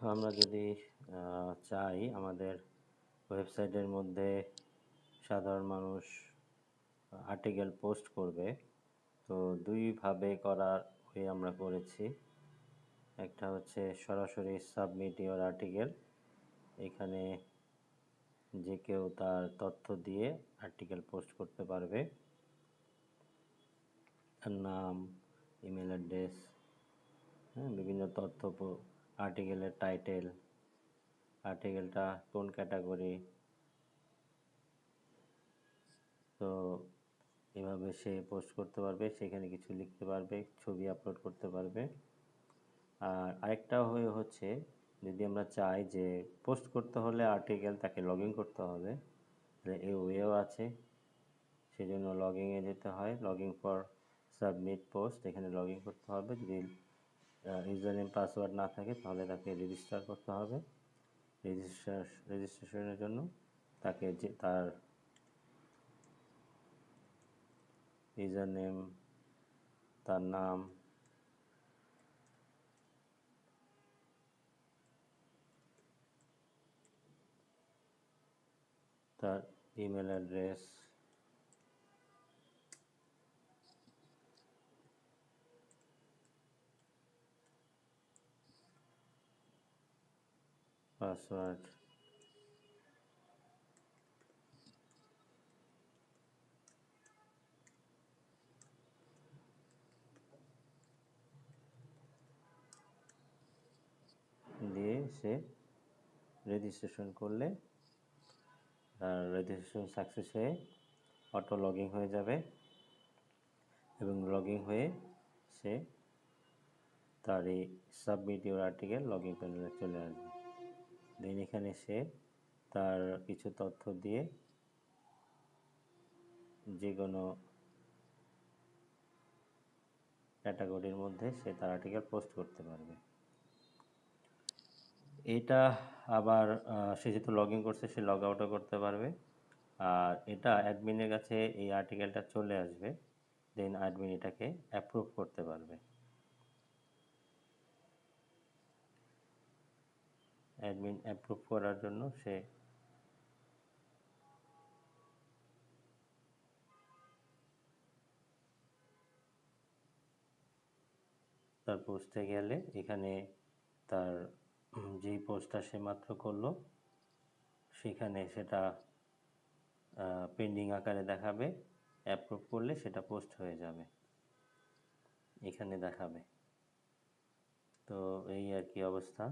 আমরা যদি চাই আমাদের ওয়েবসাইটের মধ্যে সাধারণ মানুষ আর্টিকেল পোস্ট করবে, তো দুইভাবে করার ওয়ে আমরা করেছি। একটা হচ্ছে সরাসরি সাবমিট ইওর আর্টিকেল। এখানে যে কেউ তার তথ্য দিয়ে আর্টিকেল পোস্ট করতে পারবে, তার নাম, ইমেল অ্যাড্রেস, বিভিন্ন তথ্য, আর্টিকেলের টাইটেল, আর্টিকেলটা কোন ক্যাটাগরি, তো এভাবে সে পোস্ট করতে পারবে। সেখানে কিছু লিখতে পারবে, ছবি আপলোড করতে পারবে। আর আরেকটা হচ্ছে যদি আমরা চাই যে পোস্ট করতে হলে আর্টিকেল তাকে লগ ইন করতে হবে, তাহলে এই ওয়েও আছে। সেজন্য লগ ইনে যেতে হয়, log in for submit post, এখানে লগ ইন করতে হবে। যদি ইউজার নেম পাসওয়ার্ড না থাকে তাহলে তাকে রেজিস্টার করতে হবে। রেজিস্ট্রেশনের জন্য তাকে যে তার ইউজার নেম, তার নাম, তার ইমেল অ্যাড্রেস, পাসওয়ার্ড, দিয়ে সে রেজিস্ট্রেশন করলে রেজিস্ট্রেশন সাকসেস হয়ে অটো লগইন হয়ে যাবে এবং লগইন হয়ে সে তার এই সাবমিট ইউর আর্টিকেল লগইন প্যানেলে চলে আসবে। দেন এখানে সে তার কিছু তথ্য দিয়ে যে কোনো ক্যাটাগরির মধ্যে সে তার আর্টিকেল পোস্ট করতে পারবে। এটা আবার সে যেহেতু লগ ইন করছে সে লগ আউটও করতে পারবে। আর এটা অ্যাডমিনের কাছে এই আর্টিকেলটা চলে আসবে, দেন অ্যাডমিন এটাকে অ্যাপ্রুভ করতে পারবে। অ্যাডমিন অ্যাপ্রুভ করার জন্য সে তার পোস্টে গেলে এখানে তার যেই পোস্টটা সে মাত্র করলো সেখানে সেটা পেন্ডিং আকারে দেখাবে। অ্যাপ্রুভ করলে সেটা পোস্ট হয়ে যাবে, এখানে দেখাবে। তো এই আর কি অবস্থা।